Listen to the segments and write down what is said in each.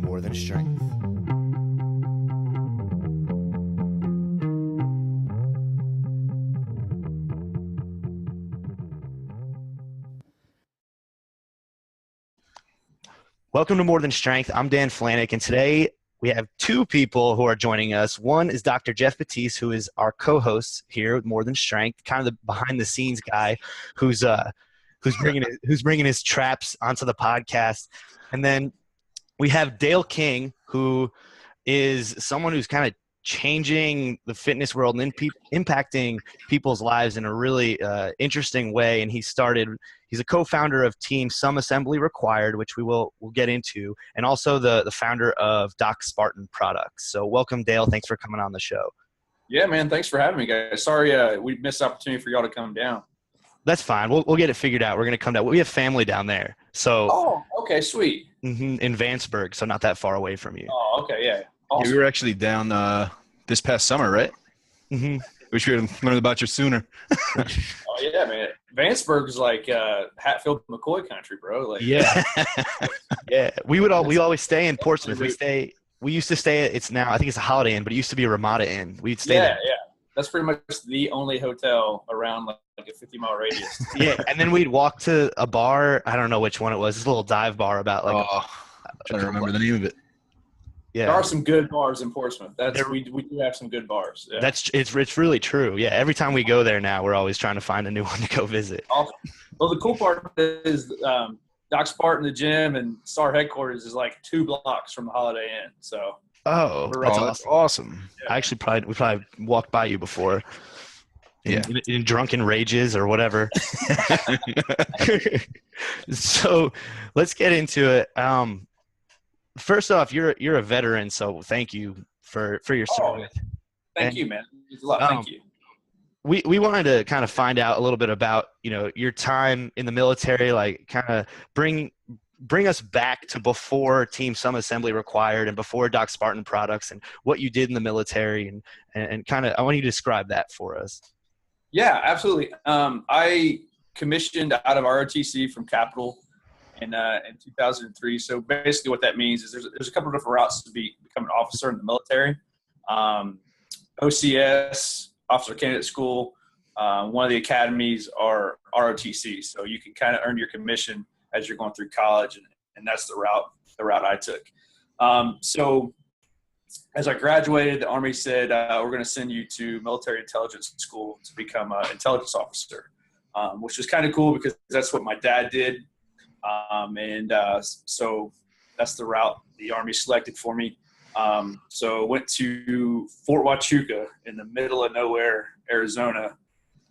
More Than Strength. Welcome to More Than Strength. I'm Dan Flanick, and today we have two people who are joining us. One is Dr. Jeff Batiste, who is our co-host here with More Than Strength, kind of the behind-the-scenes guy who's bringing his traps onto the podcast. And then we have Dale King, who is someone who's kind of changing the fitness world and impacting people's lives in a really interesting way. And he's a co-founder of Team Some Assembly Required, which we'll get into, and also the founder of Spartan products. So welcome, Dale. Thanks for coming on the show. Yeah, man. Thanks for having me, guys. Sorry we missed the opportunity for y'all to come down. That's fine. We'll get it figured out. We're going to come down. We have family down there. So. Oh, okay. Sweet. In Vanceburg, so not that far away from you. Oh, okay. Yeah. Awesome. Yeah, we were actually down this past summer, right? Mm-hmm. Wish we had learned about you sooner. Oh, yeah, man. Vanceburg is like Hatfield, McCoy country, bro. Like, yeah. Yeah. We always stay in Portsmouth. We used to stay at, I think it's a Holiday Inn, but it used to be a Ramada Inn. We'd stay there. Yeah. That's pretty much the only hotel around like a 50-mile radius. Yeah, and then we'd walk to a bar. I don't know which one it was. This little dive bar about like. I'm trying to remember the name of it. Yeah, there are some good bars in Portsmouth. We do have some good bars. Yeah. It's really true. Yeah, every time we go there now, we're always trying to find a new one to go visit. Awesome. Well, the cool part is Spartan, the gym, and SAR headquarters is like 2 blocks from the Holiday Inn. So. Oh, that's awesome. Yeah. I actually we probably walked by you before. Yeah. In drunken rages or whatever. So let's get into it. First off, you're a veteran, so thank you for your service. Thank you, man. It's a lot. Thank you. We wanted to kind of find out a little bit about, your time in the military, like kind of bring us back to before Team Some Assembly Required and before Spartan products and what you did in the military and kind of, I want you to describe that for us. Yeah, absolutely. I commissioned out of ROTC from Capitol in 2003. So basically what that means is there's a couple of different routes to become an officer in the military. OCS, Officer Candidate School, one of the academies are ROTC. So you can kind of earn your commission as you're going through college, and that's the route I took. So as I graduated, the Army said, we're going to send you to military intelligence school to become an intelligence officer, which was kind of cool because that's what my dad did. So that's the route the Army selected for me. So went to Fort Huachuca in the middle of nowhere, Arizona,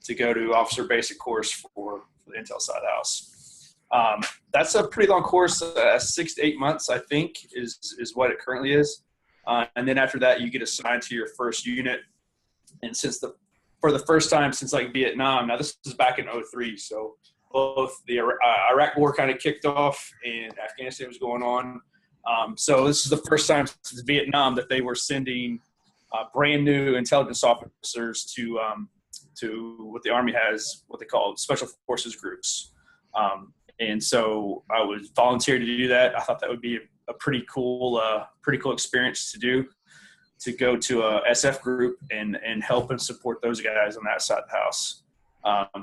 to go to officer basic course for the intel side of the house. That's a pretty long course, 6 to 8 months, I think, is what it currently is. And then after that, you get assigned to your first unit. And for the first time since like Vietnam, now this is back in 2003, so both the Iraq War kind of kicked off and Afghanistan was going on. So this is the first time since Vietnam that they were sending brand new intelligence officers to what the Army has, what they call Special Forces groups. And so I was volunteered to do that. I thought that would be a pretty cool experience to do, to go to a SF group and help and support those guys on that side of the house.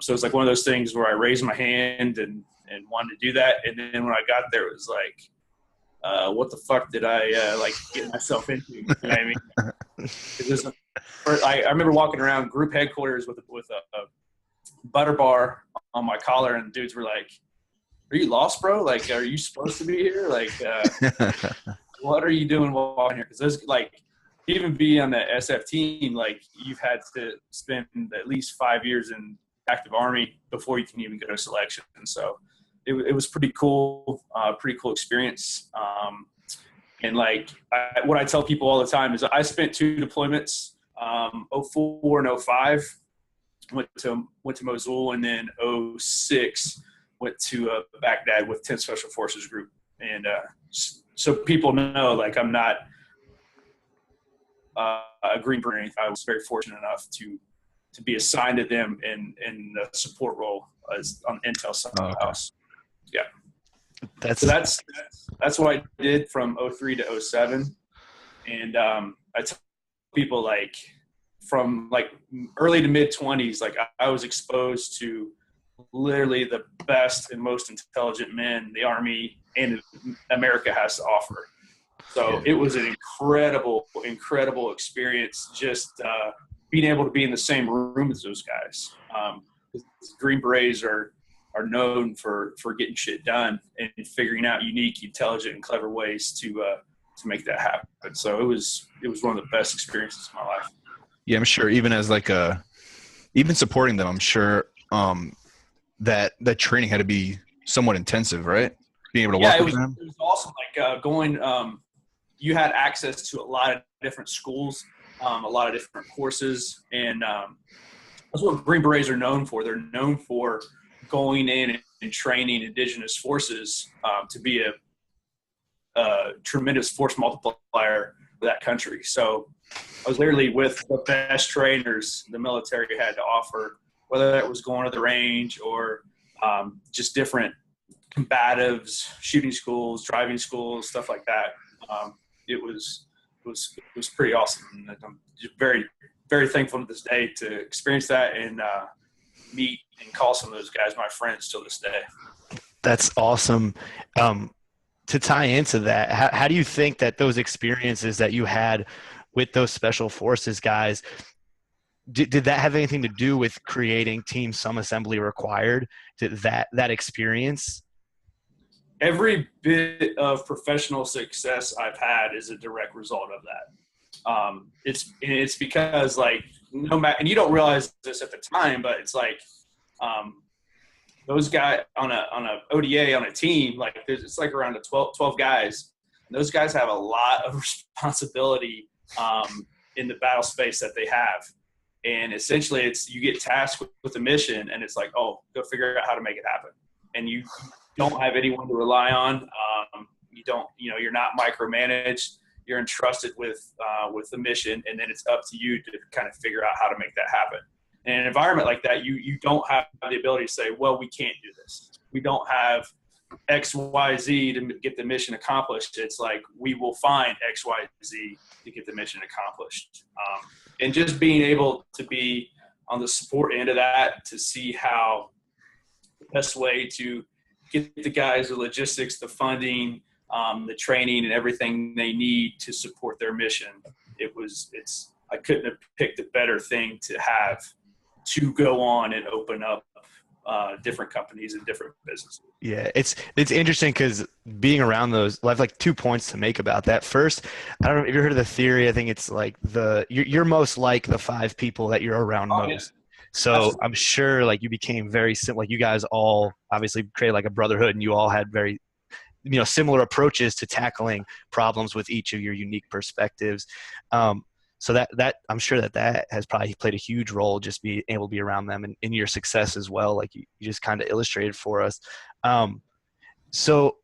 So it's like one of those things where I raised my hand and wanted to do that. And then when I got there, it was like, what the fuck did I get myself into? You know what I mean? I remember walking around group headquarters with a butter bar on my collar, and dudes were like, "Are you lost, bro? Like, are you supposed to be here? Like, what are you doing walking here?" Because there's like, even being on the SF team, like you've had to spend at least 5 years in active Army before you can even go to selection. And so it was pretty cool experience. And like what I tell people all the time is I spent 2 deployments, 04 and 05, went to Mosul, and then 06 went to Baghdad with 10 Special Forces Group. And so people know, like, I'm not a Green Beret. I was very fortunate enough to be assigned to them in the support role as on the intel side of the house. Yeah. So that's what I did from 03 to 07. And I tell people, like, from like early to mid 20s, like I was exposed to literally the best and most intelligent men the Army and America has to offer. So it was an incredible experience, just being able to be in the same room as those guys. Green Berets are known for getting shit done and figuring out unique, intelligent, and clever ways to make that happen. So it was one of the best experiences of my life. Yeah, I'm sure. Even as like even supporting them, I'm sure that training had to be somewhat intensive, right? Being able to work with them. It was awesome. Like going, you had access to a lot of different schools, a lot of different courses, and that's what Green Berets are known for. They're known for going in and training indigenous forces to be a tremendous force multiplier for that country. So I was literally with the best trainers the military had to offer, whether that was going to the range or just different combatives, shooting schools, driving schools, stuff like that. It was pretty awesome. And I'm just very, very thankful to this day to experience that and meet and call some of those guys my friends till this day. That's awesome. To tie into that, how do you think that those experiences that you had with those special forces guys, did that have anything to do with creating Team Some Assembly Required? Did that experience? Every bit of professional success I've had is a direct result of that. It's because, like, no matter, and you don't realize this at the time, but it's like those guys on a ODA on a team, like it's like around 12 guys. And those guys have a lot of responsibility in the battle space that they have. And essentially it's, you get tasked with a mission and it's like, oh, go figure out how to make it happen. And you don't have anyone to rely on. You're not micromanaged. You're entrusted with the mission, and then it's up to you to kind of figure out how to make that happen. In an environment like that, you don't have the ability to say, well, we can't do this. We don't have X, Y, Z to get the mission accomplished. It's like, we will find X, Y, Z to get the mission accomplished. And just being able to be on the support end of that, to see how the best way to get the guys the logistics, the funding, the training, and everything they need to support their mission. I couldn't have picked a better thing to have to go on and open up different companies and different businesses. Yeah, it's interesting because being around those, I have like 2 points to make about that. First, I don't know if you heard of the theory. I think it's like you're most like the 5 people that you're around most. Yeah. So absolutely. I'm sure like you became very similar. Like you guys all obviously created like a brotherhood, and you all had very similar approaches to tackling problems with each of your unique perspectives. So that I'm sure that has probably played a huge role, just being able to be around them and in your success as well. Like you just kind of illustrated for us. So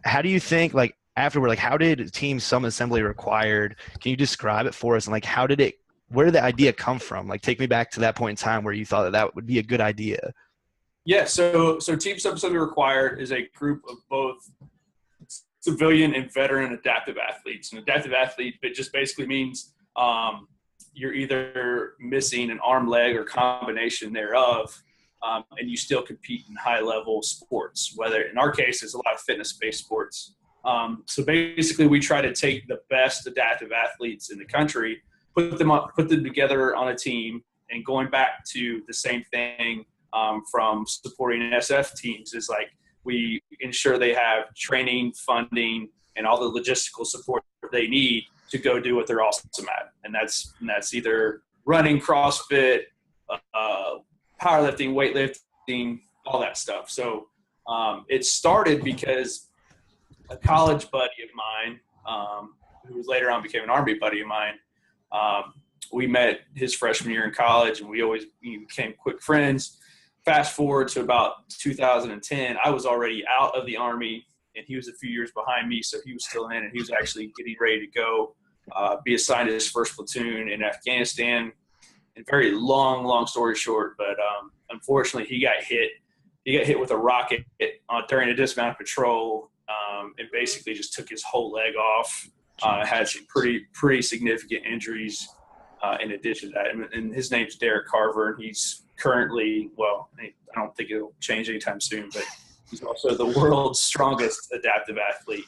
how do you think, like afterward, like how did Team Some Assembly Required, can you describe it for us? And like, where did the idea come from? Like take me back to that point in time where you thought that would be a good idea. Yeah. So Team Some Assembly Required is a group of both civilian and veteran adaptive athletes. An adaptive athlete, it just basically means you're either missing an arm, leg, or combination thereof, and you still compete in high-level sports, whether in our case it's a lot of fitness-based sports. So basically we try to take the best adaptive athletes in the country, put them together on a team, and going back to the same thing from supporting SF teams is like we ensure they have training, funding, and all the logistical support they need to go do what they're awesome at. And that's either running, CrossFit, powerlifting, weightlifting, all that stuff. So it started because a college buddy of mine, who later on became an Army buddy of mine, we met his freshman year in college, and we always became quick friends. Fast forward to about 2010, I was already out of the Army, and he was a few years behind me, so he was still in, and he was actually getting ready to go be assigned to his first platoon in Afghanistan. And very long story short, but unfortunately he got hit with a rocket during a dismounted patrol and basically just took his whole leg off. Had some pretty significant injuries in addition to that. And his name's Derek Carver, and he's currently, well, I don't think it'll change anytime soon, but he's also the world's strongest adaptive athlete.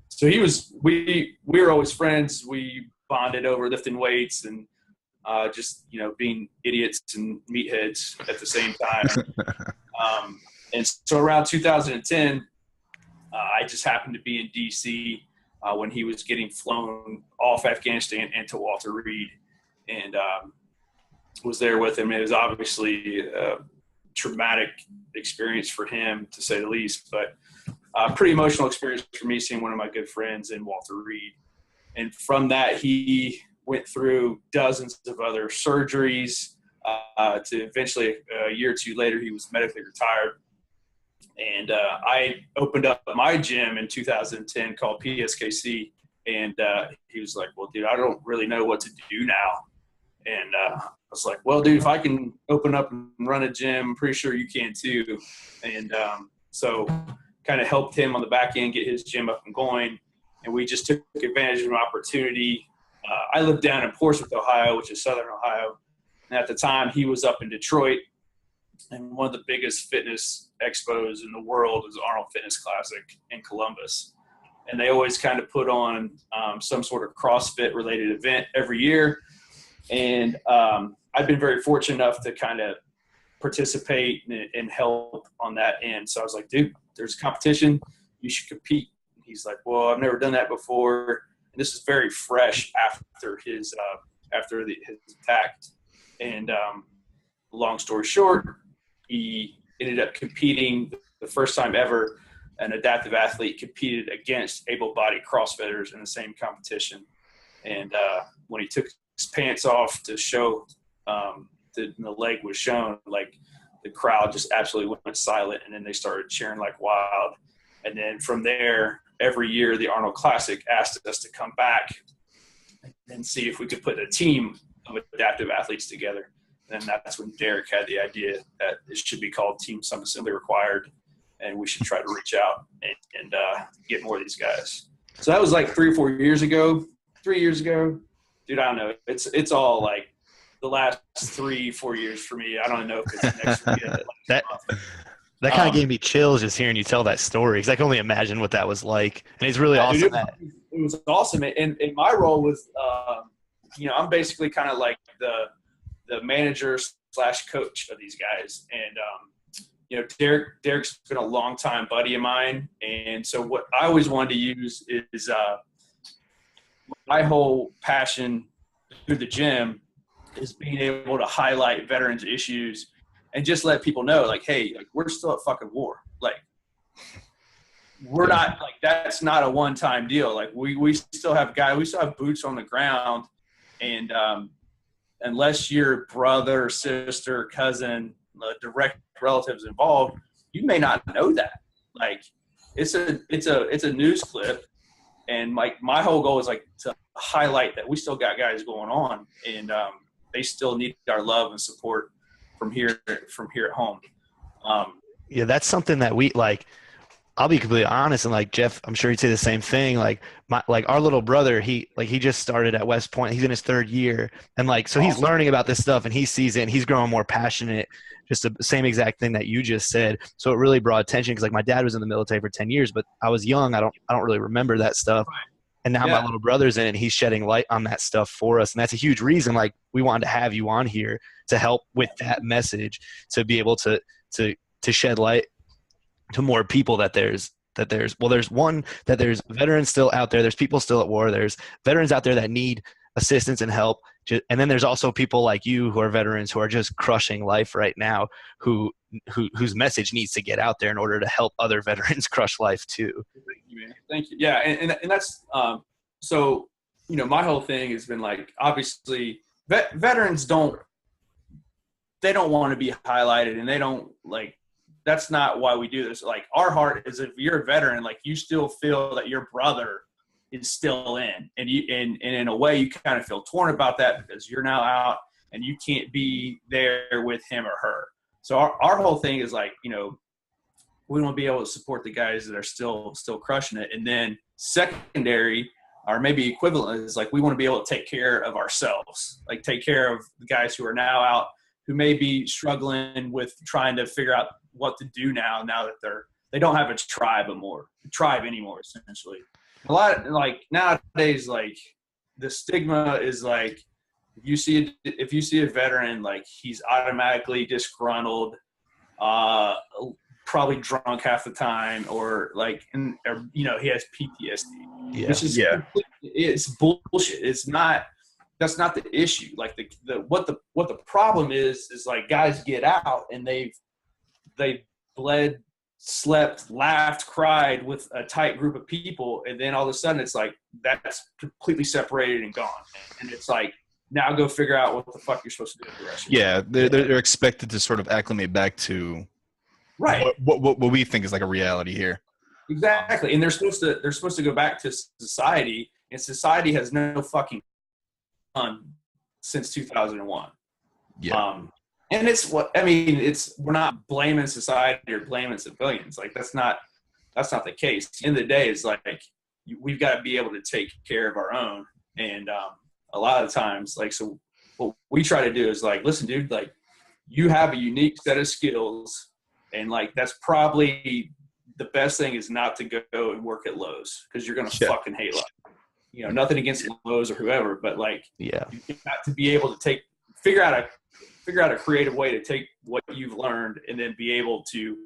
So we were always friends. We bonded over lifting weights and just, being idiots and meatheads at the same time. And so around 2010, I just happened to be in D.C. When he was getting flown off Afghanistan into Walter Reed, and was there with him. It was obviously a traumatic experience for him, to say the least, but pretty emotional experience for me, seeing one of my good friends in Walter Reed. And from that, he went through dozens of other surgeries to eventually, a year or two later, he was medically retired. And I opened up my gym in 2010 called PSKC. And he was like, well, dude, I don't really know what to do now. And I was like, well, dude, if I can open up and run a gym, I'm pretty sure you can too. And so kind of helped him on the back end get his gym up and going. And we just took advantage of an opportunity. I lived down in Portsmouth, Ohio, which is southern Ohio. And at the time, he was up in Detroit. And one of the biggest fitness expos in the world is Arnold Fitness Classic in Columbus. And they always kind of put on some sort of CrossFit-related event every year. And I've been very fortunate enough to kind of participate and help on that end. So I was like, dude, there's competition. You should compete. And he's like, well, I've never done that before. And this is very fresh after his attack. And long story short, he ended up competing the first time ever. An adaptive athlete competed against able-bodied CrossFitters in the same competition. And when he took his pants off to show the leg was shown, like the crowd just absolutely went silent, and then they started cheering like wild. And then from there, every year the Arnold Classic asked us to come back and see if we could put a team of adaptive athletes together. And that's when Derek had the idea that it should be called Team Some Assembly Required, and we should try to reach out and get more of these guys. So that was like 3 or 4 years ago. 3 years ago, dude, I don't know. It's all like the last 3-4 years for me. I don't know if it's next week. That kind of gave me chills just hearing you tell that story, because I can only imagine what that was like. And it's really awesome. Dude, it was awesome. And my role was, I'm basically kind of like the manager / coach of these guys. And, Derek's been a long time buddy of mine. And so what I always wanted to use is my whole passion through the gym is being able to highlight veterans' issues and just let people know, like, hey, like, we're still at fucking war. Like, we're not, like, that's not a one-time deal. Like, we still have guys, we still have boots on the ground. And unless your brother, sister, cousin, direct relatives involved, you may not know that. Like, it's a news clip. And my whole goal is like to highlight that we still got guys going on, and they still need our love and support from here at home. Yeah, that's something that we like. I'll be completely honest, and like Jeff, I'm sure he'd say the same thing. Like our little brother, he just started at West Point. He's in his 3rd year, and like so he's learning about this stuff, and he sees it, and he's growing more passionate. Just the same exact thing that you just said. So it really brought attention, because like my dad was in the military for 10 years, but I was young. I don't really remember that stuff. And now my little brother's in it, and he's shedding light on that stuff for us. And that's a huge reason, like, we wanted to have you on here to help with that message, to be able to shed light to more people that there's veterans still out there. There's people still at war. There's veterans out there that need assistance and help. And then there's also people like you who are veterans who are just crushing life right now, whose message needs to get out there in order to help other veterans crush life too. Thank you, man. Thank you. Yeah. And that's, so, my whole thing has been like, obviously veterans don't want to be highlighted, and they don't like, that's not why we do this. Like, our heart is, if you're a veteran, like, you still feel that your brother is still in, and in a way you kind of feel torn about that, because you're now out and you can't be there with him or her. So our whole thing is like, we want to be able to support the guys that are still crushing it. And then secondary, or maybe equivalent, is like we want to be able to take care of ourselves, like take care of the guys who are now out, who may be struggling with trying to figure out what to do now that they don't have a tribe anymore, essentially. A lot, like nowadays, like the stigma is like if you see a veteran, like he's automatically disgruntled, probably drunk half the time, or like, he has PTSD, which is it's bullshit. It's not. That's not the issue. Like what the problem is like guys get out and they bled, slept, laughed, cried with a tight group of people, and then all of a sudden it's like that's completely separated and gone. And it's like, now go figure out what the fuck you're supposed to do with the rest of your life. They're expected to sort of acclimate back to what we think is like a reality here. Exactly. And they're supposed to go back to society, and society has no fucking fun since 2001. And we're not blaming society or blaming civilians. Like that's not the case. At the end of the day, it's like we've got to be able to take care of our own. And a lot of times, like, so what we try to do is like, listen, dude, like you have a unique set of skills, and like that's probably the best thing is not to go and work at Lowe's, because you're gonna fucking hate life. Nothing against Lowe's or whoever, but like, you've got to be able to figure out a creative way to take what you've learned and then be able to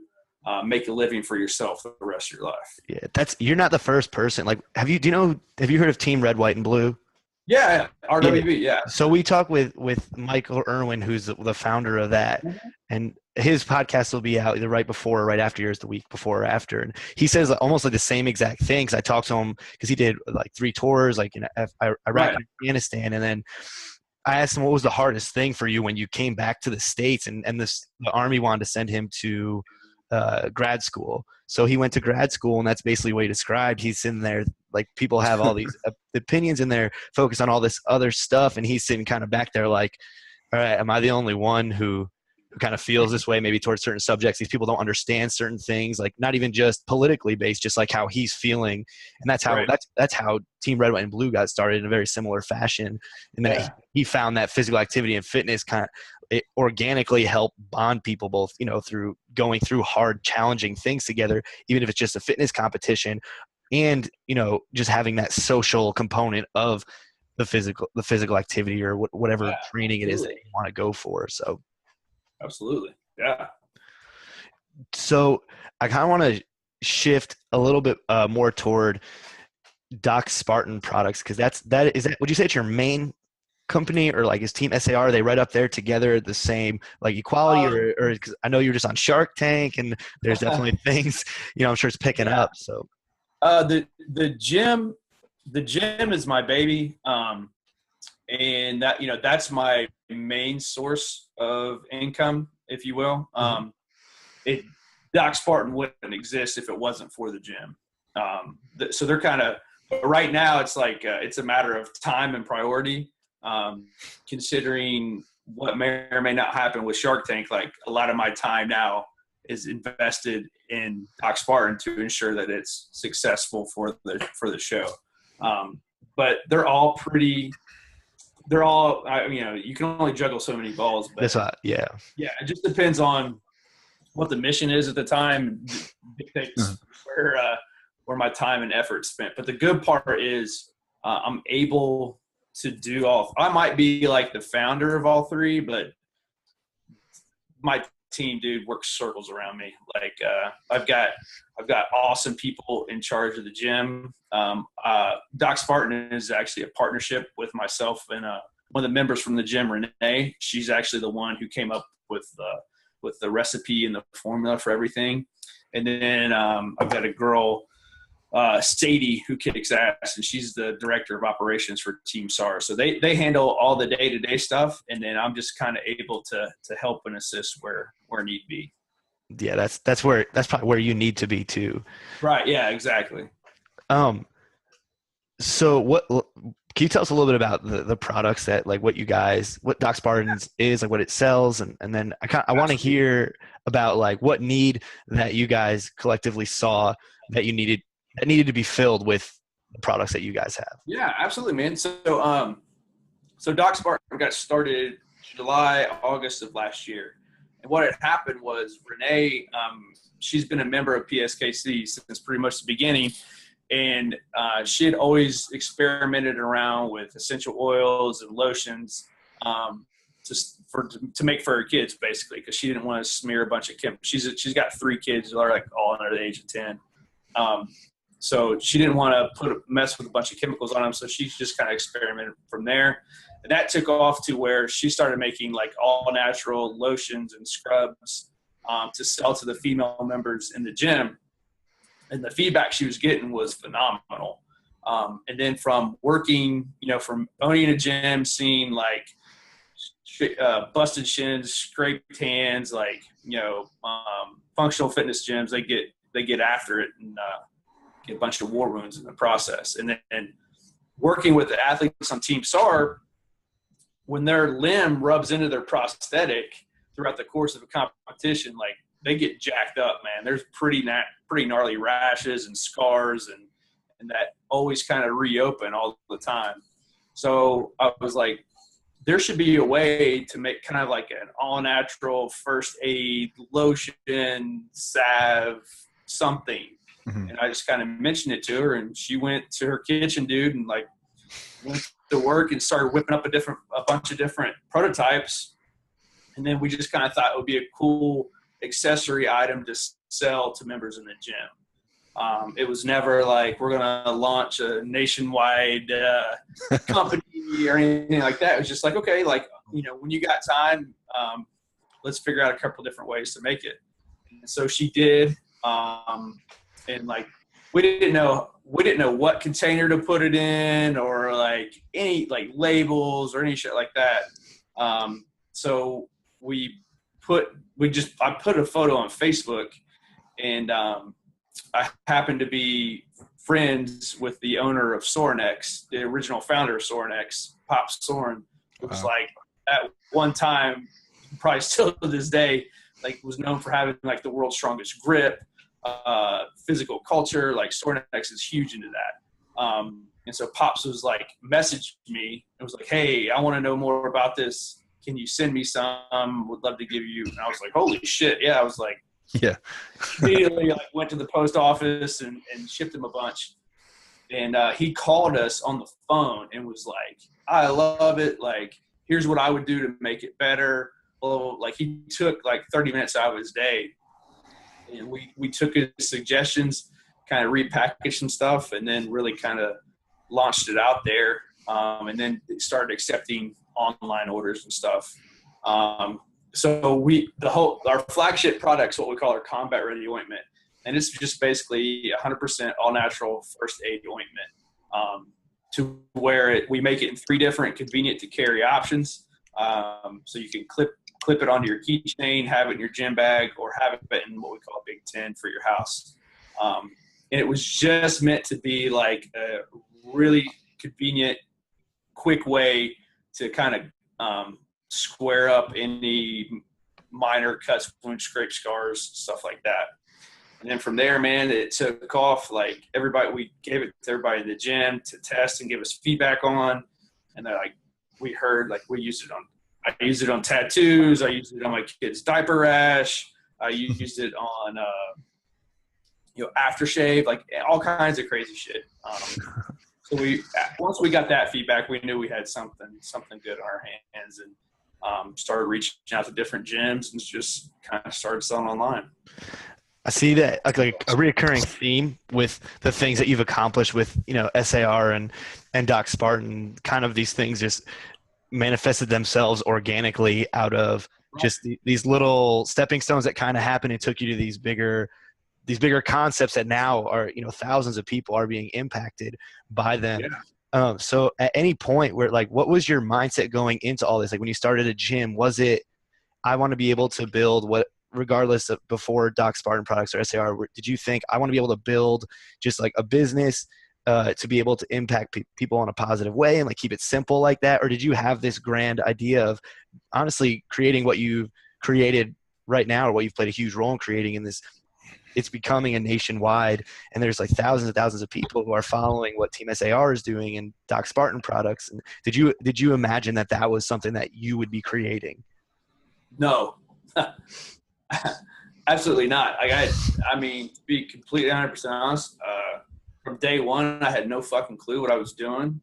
make a living for yourself for the rest of your life. Yeah, you're not the first person. Like, have you heard of Team Red, White, and Blue? Yeah, RWB, yeah. So we talked with Michael Irwin, who's the founder of that, and his podcast will be out either right before or right after yours, the week before or after. And he says almost like the same exact thing. Cause I talked to him because he did like 3 tours, like in Iraq and Afghanistan. And then I asked him, what was the hardest thing for you when you came back to the States? And the Army wanted to send him to grad school. So he went to grad school, and that's basically what he described. He's sitting there, like people have all these opinions, and they're focused on all this other stuff. And he's sitting kind of back there like, all right, am I the only one who kind of feels this way maybe towards certain subjects? These people don't understand certain things, like not even just politically based, just like how he's feeling. And that's how that's how Team Red, White, and Blue got started in a very similar fashion. And that he found that physical activity and fitness kind of it organically help bond people both, through going through hard, challenging things together, even if it's just a fitness competition, and, just having that social component of the physical activity or whatever training it is that you want to go for. So. Absolutely. Yeah. So I kind of want to shift a little bit more toward Doc Spartan products, because would you say it's your main company, or like is Team SAR, are they right up there together, the same like equality, or because I know you're just on Shark Tank and there's definitely things, I'm sure it's picking up. So the gym is my baby. And that, that's my main source of income, if you will. Doc Spartan wouldn't exist if it wasn't for the gym. So they're kind of, right now it's like, it's a matter of time and priority, considering what may or may not happen with Shark Tank. Like a lot of my time now is invested in Doc Spartan to ensure that it's successful for the show. But they're all, you can only juggle so many balls. But that's right. Yeah. Yeah. It just depends on what the mission is at the time, dictates where my time and effort spent. But the good part is I'm able to do all. I might be like the founder of all 3, but my team, dude, works circles around me. Like I've got awesome people in charge of the gym. Doc Spartan is actually a partnership with myself and one of the members from the gym, Renee. She's actually the one who came up with the recipe and the formula for everything. And then I've got a girl, Sadie, who kicks ass, and she's the director of operations for Team SAR. So they handle all the day-to-day stuff, and then I'm just kind of able to help and assist where need be. Yeah, that's probably where you need to be too. Right. Yeah, exactly. So can you tell us a little bit about the products that like what Doc Spartans is, like what it sells, and then I want to hear about like what need that you guys collectively saw that needed to be filled with the products that you guys have. Yeah, absolutely, man. So Doc Spartan got started July, August of last year. And what had happened was Renee, she's been a member of PSKC since pretty much the beginning. And she had always experimented around with essential oils and lotions to make for her kids, basically, because she didn't want to smear a bunch of chemicals. She's got 3 kids that are like all under the age of 10. So she didn't want to mess with a bunch of chemicals on them. So she just kind of experimented from there. And that took off to where she started making like all natural lotions and scrubs to sell to the female members in the gym. And the feedback she was getting was phenomenal. And then from working, from owning a gym, seeing like busted shins, scraped hands, like, functional fitness gyms, they get after it and get a bunch of war wounds in the process. And then working with the athletes on Team SAR, when their limb rubs into their prosthetic throughout the course of a competition, like they get jacked up, man. There's pretty gnarly rashes and scars and that always kind of reopen all the time. So I was like, there should be a way to make kind of like an all natural first aid lotion, salve, something. Mm-hmm. And I just kind of mentioned it to her, and she went to her kitchen, dude, and like went to work and started whipping up a bunch of different prototypes. And then we just kind of thought it would be a cool accessory item to sell to members in the gym. It was never like we're going to launch a nationwide company or anything like that. It was just like, okay, like, when you got time, let's figure out a couple different ways to make it. And so she did. And like, we didn't know what container to put it in or like any like labels or any shit like that. So I put a photo on Facebook, and I happened to be friends with the owner of Sornex, the original founder of Sornex, Pop Soren, who was like at one time, probably still to this day, like was known for having like the world's strongest grip, physical culture. Like Sornex is huge into that. And so Pops was like, messaged me. It was like, hey, I want to know more about this. Can you send me some? Would love to give you. And I was like, holy shit. Yeah. I was like, yeah. Immediately like went to the post office and shipped him a bunch. And he called us on the phone and was like, I love it. Like, here's what I would do to make it better. Well, like he took like 30 minutes out of his day, and we took his suggestions, kind of repackaged some stuff, and then really kind of launched it out there. And then started accepting online orders and stuff. So our flagship product's what we call our combat ready ointment. And it's just basically 100% all natural first aid ointment, to where we make it in 3 different convenient to carry options. So you can clip it onto your keychain, have it in your gym bag, or have it in what we call a Big 10 for your house. And it was just meant to be like a really convenient, quick way to kind of square up any minor cuts, wounds, scrapes, scars, stuff like that. And then from there, man, it took off. Like we gave it to everybody in the gym to test and give us feedback on. And then like we heard, like I used it on tattoos. I used it on my kid's diaper rash. I used it on, aftershave, like all kinds of crazy shit. So once we got that feedback, we knew we had something good on our hands, and started reaching out to different gyms and just kind of started selling online. I see that like a reoccurring theme with the things that you've accomplished with, SAR and Doc Spartan. Kind of these things just manifested themselves organically out of just these little stepping stones that kind of happened and took you to these bigger concepts that now are, thousands of people are being impacted by them. Yeah. So at any point where like, what was your mindset going into all this? Like when you started a gym, was it, I want to be able to build what, regardless of before Doc Spartan products or SAR, did you think I want to be able to build just like a business to be able to impact people in a positive way and like keep it simple like that? Or did you have this grand idea of honestly creating what you've created right now, or what you've played a huge role in creating in this? It's becoming a nationwide, and there's like thousands and thousands of people who are following what Team SAR is doing and Doc Spartan products. And did you imagine that that was something that you would be creating? No, absolutely not. I mean, to be completely 100% honest, from day one, I had no fucking clue what I was doing.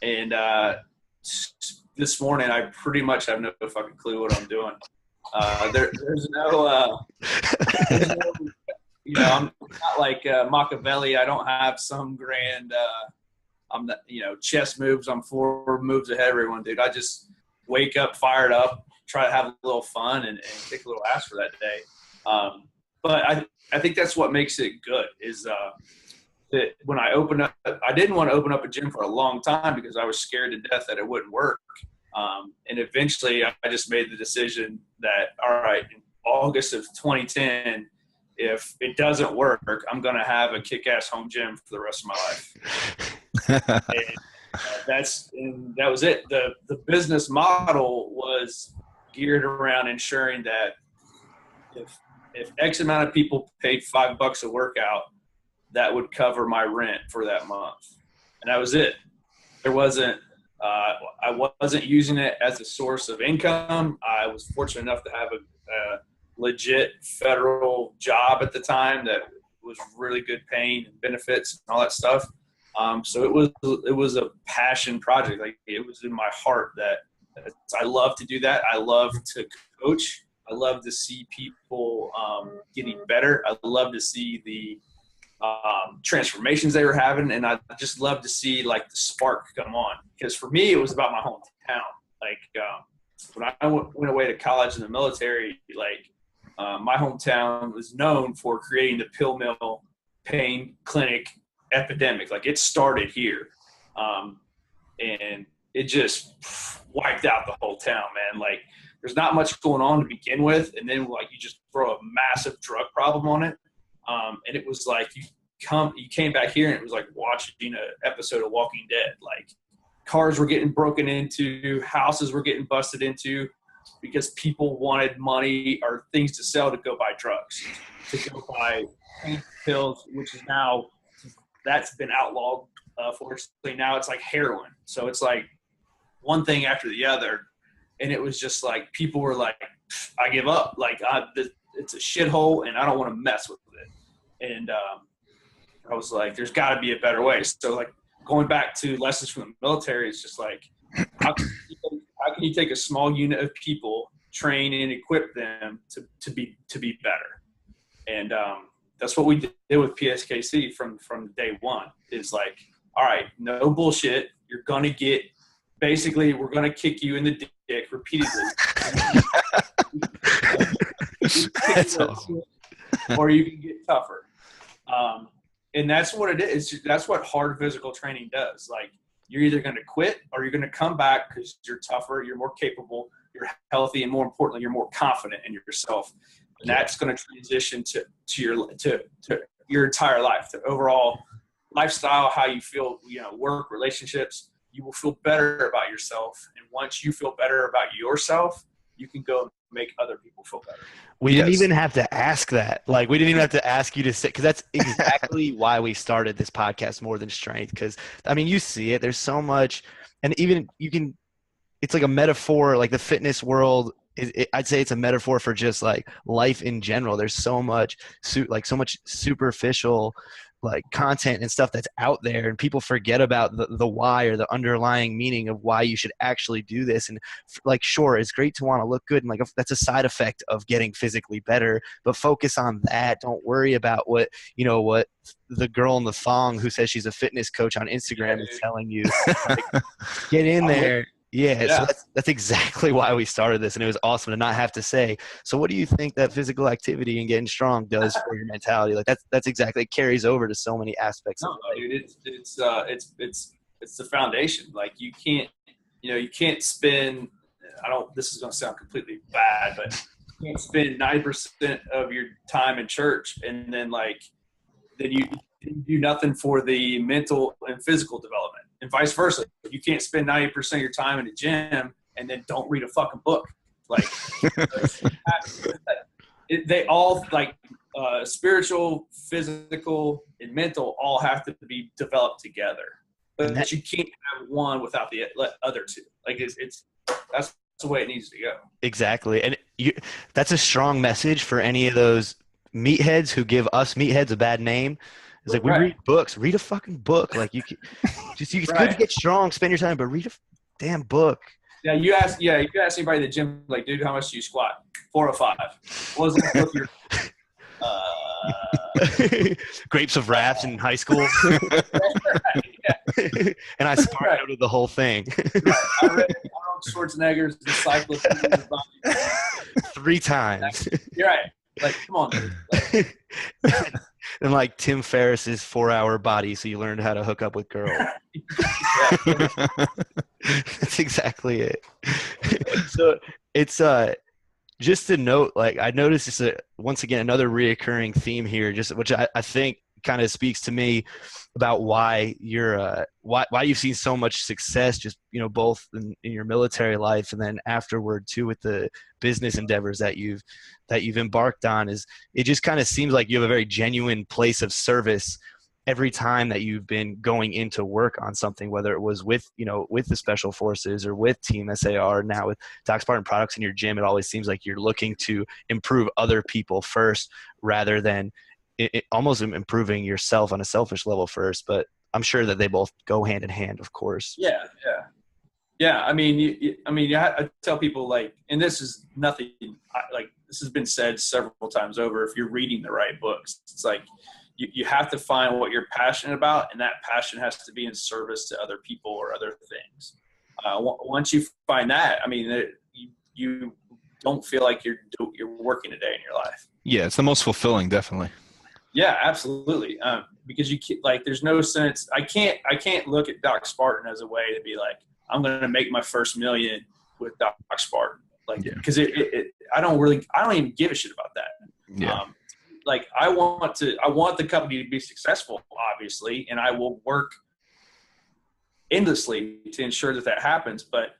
And this morning, I pretty much have no fucking clue what I'm doing. There's no, you know, I'm not like Machiavelli. I don't have some grand, I'm not, you know, chess moves. I'm 4 moves ahead of everyone, dude. I just wake up, fired up, try to have a little fun and kick a little ass for that day. But I think that's what makes it good is that when I opened up, I didn't want to open up a gym for a long time because I was scared to death that it wouldn't work. And eventually I just made the decision that, all right, in August of 2010, if it doesn't work, I'm going to have a kick-ass home gym for the rest of my life. And that was it. The business model was geared around ensuring that if X amount of people paid $5 a workout, that would cover my rent for that month. And that was it. There wasn't, I wasn't using it as a source of income. I was fortunate enough to have a legit federal job at the time that was really good paying and benefits and all that stuff. So it was a passion project. Like it was in my heart that I love to do that. I love to coach. I love to see people getting better. I love to see the transformations they were having, and I just love to see like the spark come on. Because for me, it was about my hometown. Like when I went away to college in the military, like my hometown was known for creating the pill mill pain clinic epidemic. Like it started here, and it just wiped out the whole town, man. Like there's not much going on to begin with, and then like you just throw a massive drug problem on it, and it was like you came back here and it was like watching an episode of Walking Dead. Like cars were getting broken into, houses were getting busted into because people wanted money or things to sell to go buy drugs, to go buy pain pills, which is now that's been outlawed. Fortunately, now it's like heroin. So it's like one thing after the other. And it was just like, people were like, I give up. Like it's a shithole and I don't want to mess with it. And I was like, there's gotta be a better way. So like going back to lessons from the military, it's just like, how can you take a small unit of people, train and equip them to be better? And that's what we did with PSKC from day one. Is like, all right, no bullshit. You're gonna get, basically, we're gonna kick you in the dick repeatedly. That's awesome. Or you can get tougher. And that's what it is. That's what hard physical training does. Like you're either going to quit or you're going to come back because you're tougher, you're more capable, you're healthy, and more importantly, you're more confident in yourself. And that's going to transition to your entire life, to overall lifestyle, how you feel, work, relationships. You will feel better about yourself. And once you feel better about yourself, you can go make other people feel better. We didn't even have to ask that. Like, we didn't even have to ask you to sit, because that's exactly why we started this podcast, More Than Strength. Because, I mean, you see it. There's so much. And even it's like a metaphor, like the fitness world. I'd say it's a metaphor for just like life in general. There's so much superficial like content and stuff that's out there, and people forget about the why or the underlying meaning of why you should actually do this. And like, sure, it's great to want to look good, and like that's a side effect of getting physically better, but focus on that. Don't worry about what the girl in the thong who says she's a fitness coach on Instagram is telling you. Like, get in there. Yeah. So that's exactly why we started this, and it was awesome to not have to say, so what do you think that physical activity and getting strong does for your mentality? Like that's exactly, it carries over to so many aspects of life. Dude, it's the foundation. Like you can't spend, this is going to sound completely bad, but you can't spend 90% of your time in church and then do nothing for the mental and physical development, and vice versa. You can't spend 90% of your time in the gym and then don't read a fucking book. Like, they all, like, spiritual, physical, and mental all have to be developed together. But you can't have one without the other two. Like, that's the way it needs to go. Exactly. And that's a strong message for any of those meatheads who give us meatheads a bad name. It's like, we read books. Read a fucking book. Like, it's good to get strong, spend your time, but read a damn book. Yeah, you ask anybody at the gym, like, dude, how much do you squat? 4 or 5. What was the book you're Grapes of Wrath in high school. And I Spartan the whole thing. I read Arnold Schwarzenegger's Encyclopedia of Body 3 times. You're right. Like, come on, dude. Like, and like Tim Ferriss's 4-Hour Body, so you learned how to hook up with girls. That's exactly it. So it's just to note, like, I noticed this once again another reoccurring theme here, just which I think kind of speaks to me about why you're why you've seen so much success, just, you know, both in your military life and then afterward too with the business endeavors that you've embarked on. Is it just kind of seems like you have a very genuine place of service every time that you've been going into work on something, whether it was with, you know, with the Special Forces or with Team SAR, now with Doc Spartan products in your gym. It always seems like you're looking to improve other people first rather than almost improving yourself on a selfish level first. But I'm sure that they both go hand in hand, of course. Yeah. I mean, I tell people, like, and this is nothing, like, this has been said several times over. If you're reading the right books, it's like, you have to find what you're passionate about, and that passion has to be in service to other people or other things. Once you find that, I mean, you don't feel like you're working a day in your life. Yeah, it's the most fulfilling, definitely. Yeah, absolutely. Because there's no sense. I can't look at Doc Spartan as a way to be like, I'm going to make my first $1 million with Doc Spartan. Like, because I don't even give a shit about that. Yeah. Like, I want the company to be successful, obviously, and I will work endlessly to ensure that happens. But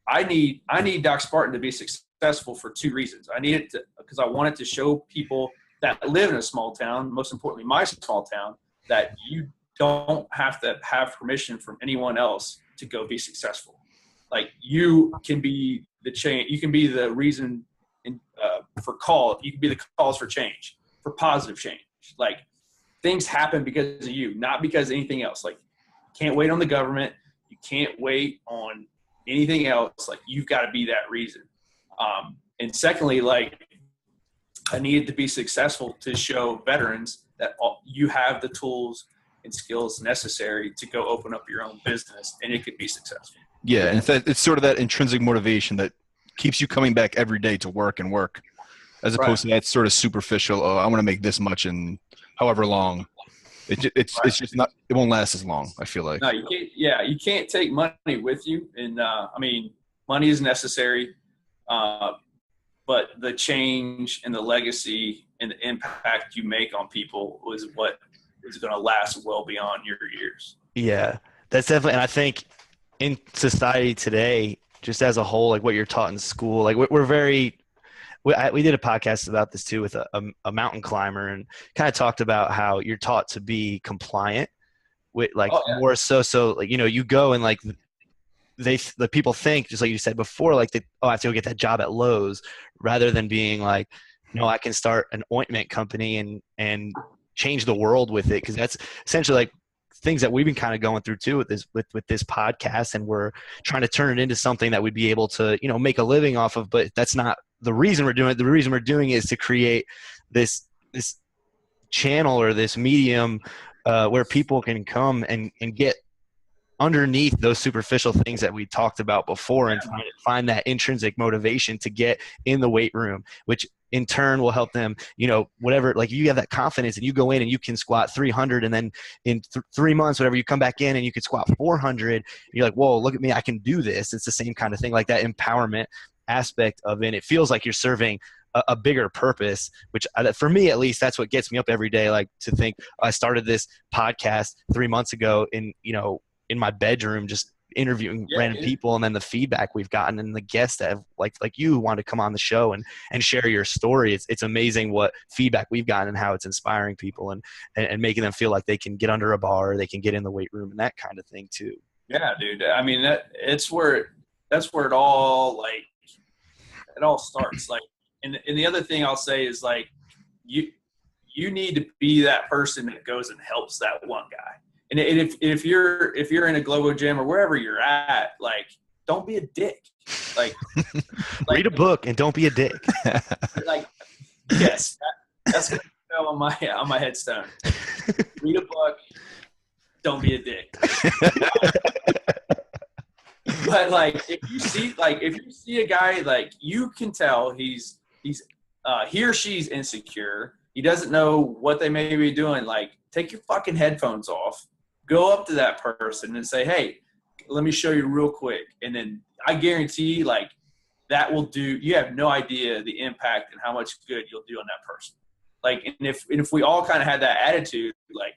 I need Doc Spartan to be successful for 2 reasons. I need it because I want it to show people that live in a small town, most importantly, my small town, that you don't have to have permission from anyone else to go be successful. Like, you can be the change. You can be the reason for call. You can be the cause for change. For positive change. Like, things happen because of you, not because of anything else. Like, you can't wait on the government. You can't wait on anything else. Like, you've got to be that reason. And secondly, like, I needed to be successful to show veterans that you have the tools and skills necessary to go open up your own business, and it could be successful. Yeah, and it's sort of that intrinsic motivation that keeps you coming back every day to work and work. As opposed to that sort of superficial, I want to make this much in however long. It's just not. It won't last as long, I feel like. No, you can't. Yeah, you can't take money with you, and I mean, money is necessary, but the change and the legacy and the impact you make on people is what is going to last well beyond your years. Yeah, that's definitely. And I think in society today, just as a whole, like what you're taught in school, like we're very. We did a podcast about this too with a mountain climber, and kind of talked about how you're taught to be compliant with, like, more so like, you know, you go and like the people think, just like you said before, like I have to go get that job at Lowe's, rather than being like, no, I can start an ointment company and change the world with it. Because that's essentially like things that we've been kind of going through too with this podcast, and we're trying to turn it into something that we'd be able to, you know, make a living off of. But that's not the reason we're doing it. The reason we're doing it is to create this channel or this medium where people can come and get underneath those superficial things that we talked about before, and find that intrinsic motivation to get in the weight room, which in turn will help them, you know, whatever, like you have that confidence and you go in and you can squat 300, and then in 3 months, whatever, you come back in and you can squat 400, and you're like, whoa, look at me, I can do this. It's the same kind of thing, like that empowerment aspect of it. It feels like you're serving a bigger purpose, which for me, at least, that's what gets me up every day. Like to think I started this podcast 3 months ago in my bedroom, just interviewing random people, and then the feedback we've gotten and the guests that have like you want to come on the show and share your story. It's amazing what feedback we've gotten and how it's inspiring people and making them feel like they can get under a bar, they can get in the weight room and that kind of thing too. Yeah, dude. I mean, that's where it all starts. Like, and the other thing I'll say is like, you need to be that person that goes and helps that one guy. And if you're in a Globo Gym or wherever you're at, like, don't be a dick. Like read a book and don't be a dick. Like, yes, that's going to go on my headstone. Read a book. Don't be a dick. But like, if you see a guy, like, you can tell he or she's insecure. He doesn't know what they may be doing. Like, take your fucking headphones off. Go up to that person and say, hey, let me show you real quick. And then I guarantee, like, that will do. You have no idea the impact and how much good you'll do on that person. Like, and if we all kind of had that attitude, like,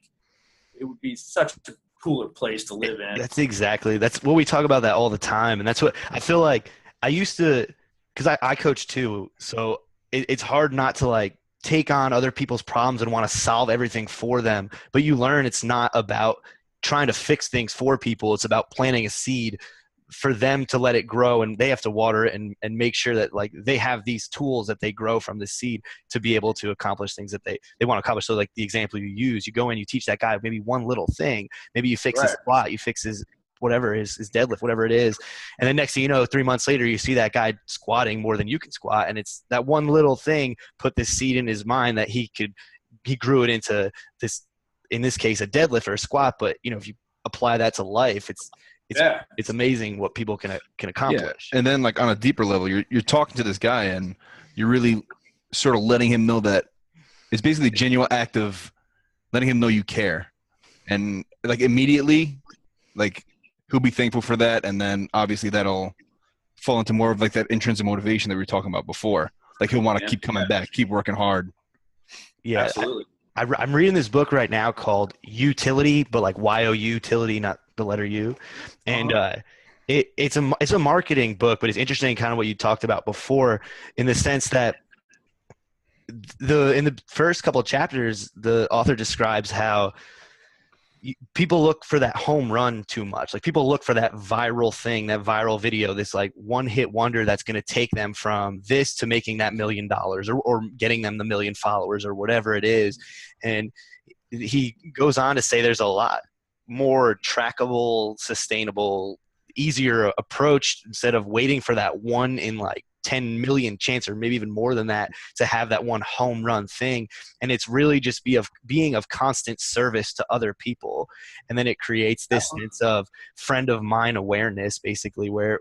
it would be such a cooler place to live in. That's what we talk about that all the time. And that's what I feel like I used to, because I coach too. So it's hard not to like take on other people's problems and want to solve everything for them. But you learn it's not about trying to fix things for people. It's about planting a seed for them to let it grow, and they have to water it and make sure that like they have these tools that they grow from the seed to be able to accomplish things that they want to accomplish. So like the example you use, you go in, you teach that guy maybe one little thing, maybe you fix his squat, you fix his whatever, his deadlift, whatever it is. And then next thing you know, 3 months later, you see that guy squatting more than you can squat. And it's that one little thing put this seed in his mind that he grew it into this, in this case, a deadlift or a squat. But if you apply that to life, it's amazing what people can accomplish. Yeah. And then like on a deeper level, you're talking to this guy and you're really sort of letting him know that it's basically a genuine act of letting him know you care. And like immediately, like he'll be thankful for that. And then obviously that'll fall into more of like that intrinsic motivation that we were talking about before. Like he'll want to keep coming back, keep working hard. Yeah, absolutely. I'm reading this book right now called Utility, but like Y-O-U-tility, not the letter U. And it's a marketing book, but it's interesting kind of what you talked about before, in the sense that in the first couple of chapters, the author describes how people look for that home run too much. Like people look for that viral thing, that viral video, this like one hit wonder that's going to take them from this to making that $1 million or getting them the 1 million followers or whatever it is. And he goes on to say there's a lot more trackable, sustainable, easier approach instead of waiting for that one in like 10 million chance, or maybe even more than that, to have that one home run thing. And it's really just being of constant service to other people. And then it creates this sense of friend of mine awareness, basically, where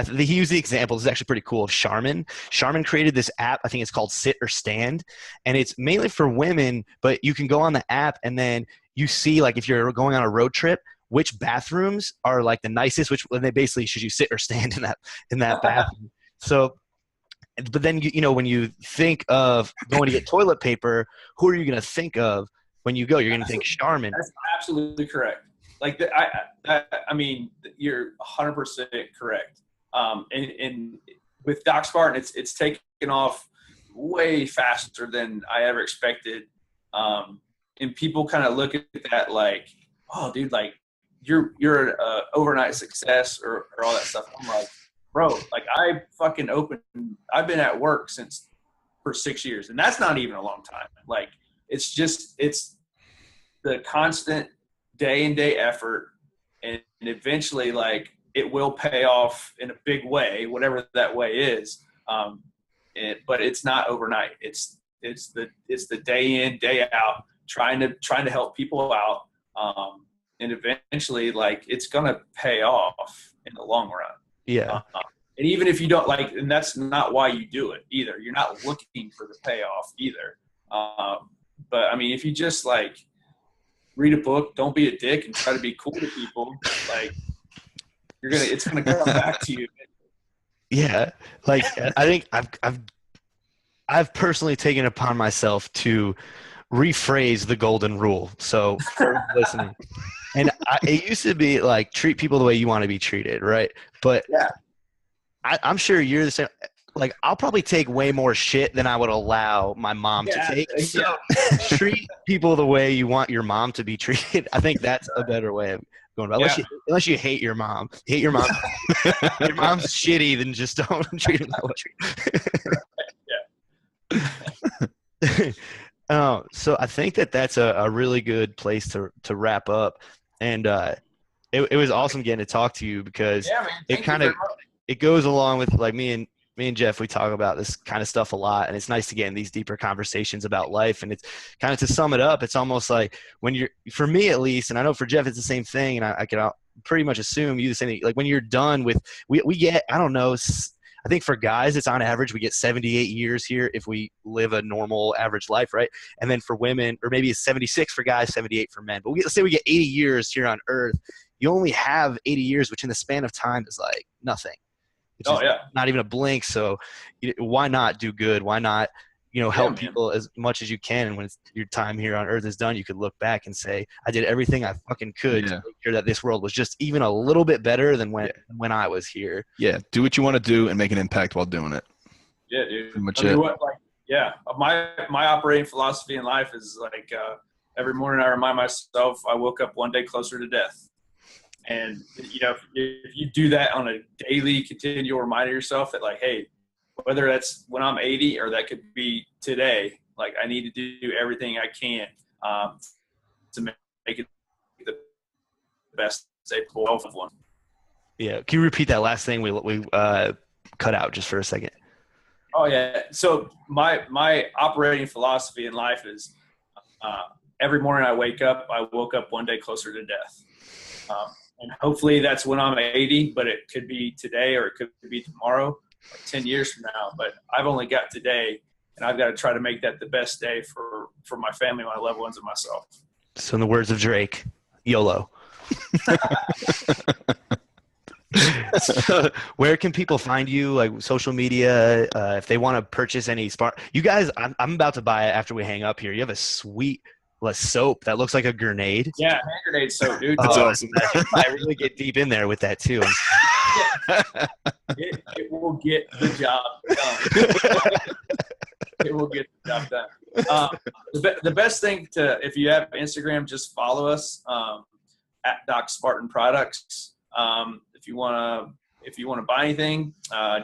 he used the example, this is actually pretty cool, of Charmin. Charmin created this app, I think it's called Sit or Stand, and it's mainly for women, but you can go on the app and then you see, like, if you're going on a road trip, which bathrooms are like the nicest, when they basically should you sit or stand in that bathroom. So, but then, when you think of going to get toilet paper, who are you going to think of when you go? You're going to think Charmin. That's absolutely correct. Like, I mean, you're 100% correct. And with Doc Spartan, it's taken off way faster than I ever expected. And people kind of look at that like, oh, dude, like you're an overnight success or all that stuff. I'm like, bro, like I've been at work for 6 years, and that's not even a long time. Like it's the constant day and day effort, and eventually like it will pay off in a big way, whatever that way is. But it's not overnight. It's the day in, day out, trying to help people out. And eventually like it's going to pay off in the long run. Yeah. And even if you don't like, and that's not why you do it either. You're not looking for the payoff either. But I mean, if you just like read a book, don't be a dick, and try to be cool to people, like it's gonna come back to you. Yeah. Like I think I've I've personally taken upon myself to rephrase the golden rule. So for listening, and it used to be like treat people the way you want to be treated, right? But Yeah. I'm sure you're the same. Like, I'll probably take way more shit than I would allow my mom to take. So treat people the way you want your mom to be treated. I think that's a better way of going about it. Unless you hate your mom. Hate your mom. Your mom's shitty, then just don't treat her that way. So I think that's a really good place to wrap up. And it was awesome getting to talk to you because it goes along with like me and Jeff, we talk about this kind of stuff a lot, and it's nice to get in these deeper conversations about life. And it's kind of, to sum it up, it's almost like when you're, for me at least, and I know for Jeff it's the same thing, and I can pretty much assume you the same thing. Like when you're done with, we get, I don't know, I think for guys it's on average we get 78 years here if we live a normal average life, right? And then for women, or maybe it's 76 for guys, 78 for men. But let's say we get 80 years here on Earth. You only have 80 years, which in the span of time is like nothing. Not even a blink. So why not do good? Why not, help people as much as you can? And when your time here on Earth is done, you could look back and say, I did everything I fucking could to make sure that this world was just even a little bit better than when I was here. Yeah. Do what you want to do and make an impact while doing it. Yeah, dude. Pretty much it. My operating philosophy in life is like, every morning I remind myself I woke up one day closer to death. And, if you do that on a daily, continual reminder yourself that, like, hey, whether that's when I'm 80 or that could be today, like, I need to do everything I can to make it the best stable of one. Yeah. Can you repeat that last thing we cut out just for a second? Oh, yeah. So my operating philosophy in life is every morning I wake up, I woke up one day closer to death. And hopefully that's when I'm 80, but it could be today or it could be tomorrow or 10 years from now. But I've only got today, and I've got to try to make that the best day for my family, my loved ones, and myself. So in the words of Drake, YOLO. So where can people find you, like social media, if they want to purchase any Spartan? You guys, I'm about to buy it after we hang up here. You have a sweet soap that looks like a grenade. Yeah, hand grenade soap, dude. That's awesome. I really get deep in there with that too. It will get the job done. It will get the job done. The best thing if you have Instagram, just follow us at Doc Spartan Products. If you want to buy anything,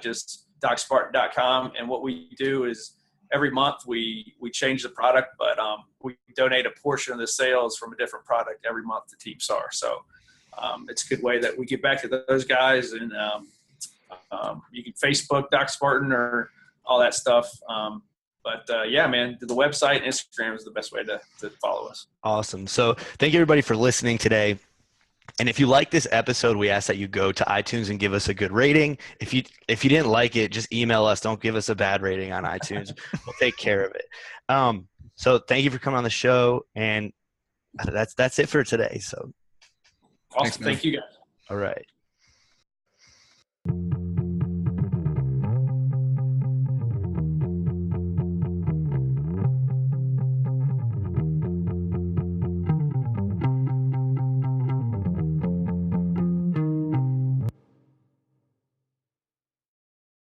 just DocSpartan.com. And what we do is, every month we change the product, but we donate a portion of the sales from a different product every month to Team SAR. So it's a good way that we get back to those guys. And you can Facebook Doc Spartan or all that stuff. Yeah, man, the website and Instagram is the best way to follow us. Awesome. So thank you everybody for listening today. And if you like this episode, we ask that you go to iTunes and give us a good rating. If you didn't like it, just email us. Don't give us a bad rating on iTunes. We'll take care of it. So thank you for coming on the show, and that's it for today. So awesome. Thank you guys. All right.